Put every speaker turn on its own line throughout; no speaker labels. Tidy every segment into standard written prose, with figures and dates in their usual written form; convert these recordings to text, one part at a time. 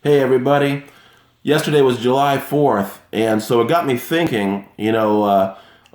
Hey everybody. Yesterday was July 4th, and so it got me thinking,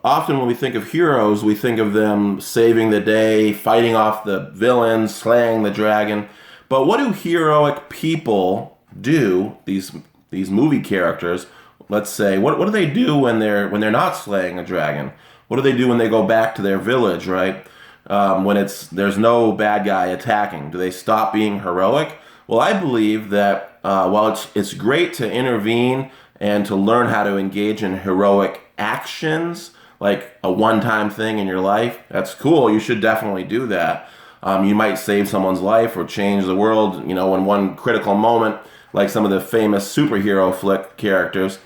often when we think of heroes, we think of them saving the day, fighting off the villains, slaying the dragon. But what do heroic people do, these movie characters, let's say, what do they do when they're not slaying a dragon? What do they do when they go back to their village, right? When there's no bad guy attacking? Do they stop being heroic? Well, I believe that while it's great to intervene and to learn how to engage in heroic actions, like a one-time thing in your life, that's cool. You should definitely do that. You might save someone's life or change the world, in one critical moment, like some of the famous superhero flick characters.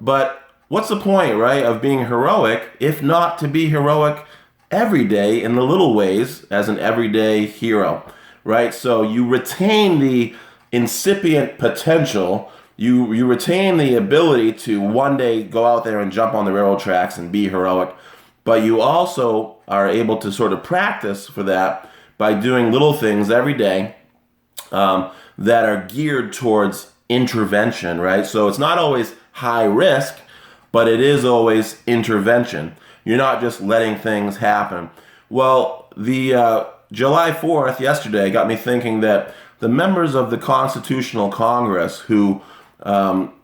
But what's the point, right, of being heroic if not to be heroic every day in the little ways as an everyday hero, right? So you retain the incipient potential. You retain the ability to one day go out there and jump on the railroad tracks and be heroic, but you also are able to sort of practice for that by doing little things every day that are geared towards intervention, right? So it's not always high risk, but it is always intervention. You're not just letting things happen. Well, the July 4th yesterday got me thinking that the members of the Constitutional Congress who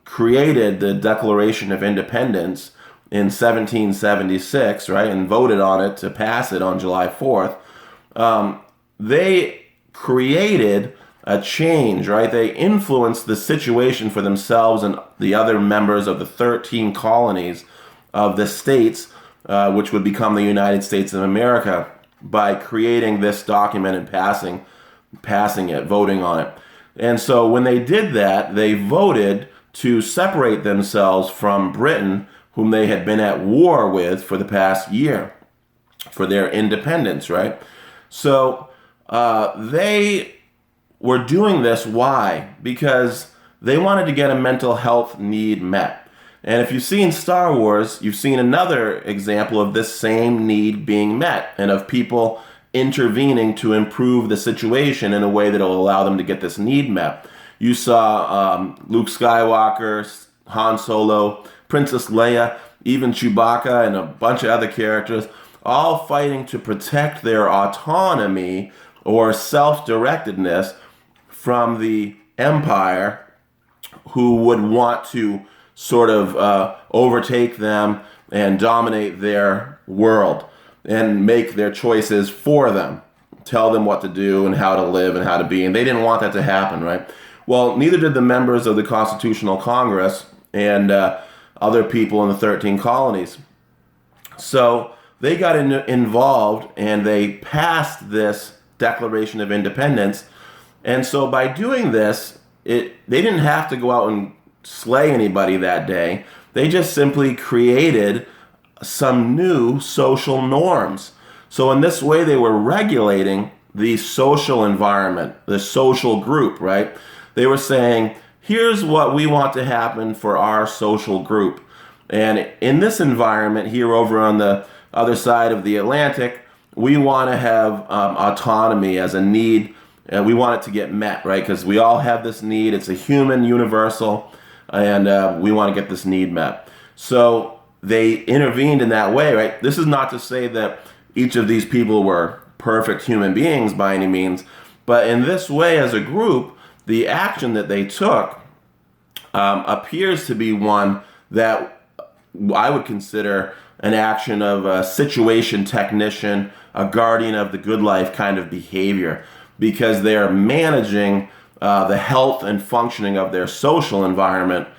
created the Declaration of Independence in 1776, right, and voted on it to pass it on July 4th, they created a change, right? They influenced the situation for themselves and the other members of the 13 colonies of the states, which would become the United States of America, by creating this document and passing it, voting on it. And so when they did that, they voted to separate themselves from Britain, whom they had been at war with for the past year, for their independence, right? So they were doing this. Why? Because they wanted to get a mental health need met. And if you've seen Star Wars, you've seen another example of this same need being met and of people intervening to improve the situation in a way that will allow them to get this need met. You saw Luke Skywalker, Han Solo, Princess Leia, even Chewbacca and a bunch of other characters all fighting to protect their autonomy or self-directedness from the Empire, who would want to sort of overtake them and dominate their world and make their choices for them, tell them what to do and how to live and how to be. And they didn't want that to happen, right? Well, neither did the members of the Constitutional Congress and other people in the 13 colonies. So they got involved and they passed this Declaration of Independence. And so by doing this, they didn't have to go out and slay anybody that day. They just simply created some new social norms. So in this way, they were regulating the social environment, the social group, right? They were saying, here's what we want to happen for our social group. And in this environment here over on the other side of the Atlantic, we want to have autonomy as a need. We want it to get met, right? Because we all have this need. It's a human universal, and we want to get this need met. So they intervened in that way, right? This is not to say that each of these people were perfect human beings by any means, but in this way, as a group, the action that they took appears to be one that I would consider an action of a situation technician, a guardian of the good life kind of behavior, because they're managing the health and functioning of their social environment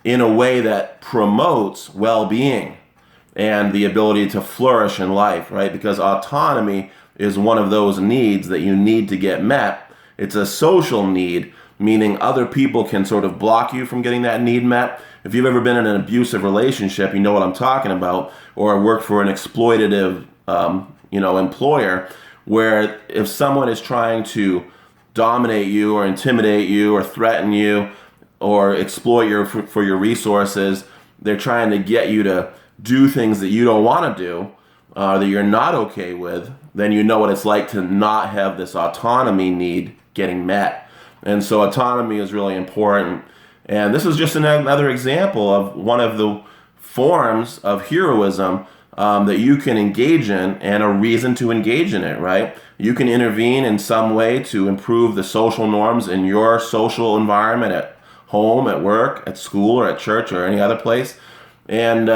in a way that promotes well-being and the ability to flourish in life, right? Because autonomy is one of those needs that you need to get met. It's a social need, meaning other people can sort of block you from getting that need met. If you've ever been in an abusive relationship, you know what I'm talking about, or worked for an exploitative, employer, where if someone is trying to dominate you or intimidate you or threaten you or exploit you for your resources, they're trying to get you to do things that you don't want to do, that you're not okay with, then you know what it's like to not have this autonomy need getting met. And so autonomy is really important. And this is just another example of one of the forms of heroism that you can engage in, and a reason to engage in it, right? You can intervene in some way to improve the social norms in your social environment, at home, at work, at school, or at church, or any other place. And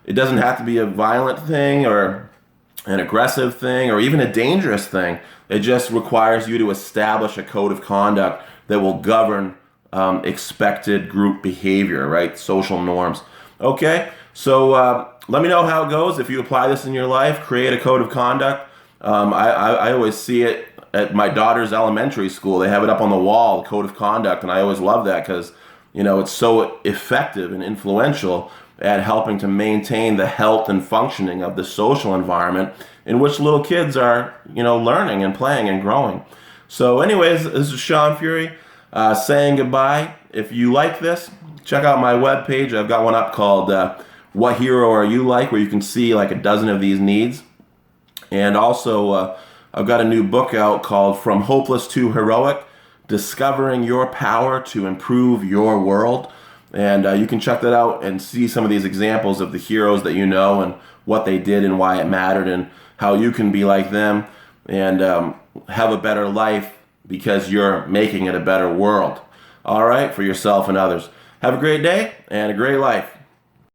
it doesn't have to be a violent thing or an aggressive thing or even a dangerous thing. It just requires you to establish a code of conduct that will govern expected group behavior, right? Social norms. Okay, so let me know how it goes. If you apply this in your life, create a code of conduct. I always see it at my daughter's elementary school. They have it up on the wall, code of conduct, and I always love that because, it's so effective and influential at helping to maintain the health and functioning of the social environment in which little kids are, learning and playing and growing. So anyways, this is Shawn Fury saying goodbye. If you like this, check out my webpage. I've got one up called What Hero Are You Like, where you can see like a dozen of these needs. And also, I've got a new book out called From Hopeless to Heroic, Discovering Your Power to Improve Your World. And you can check that out and see some of these examples of the heroes that you know and what they did and why it mattered and how you can be like them and have a better life because you're making it a better world. All right, for yourself and others. Have a great day and a great life.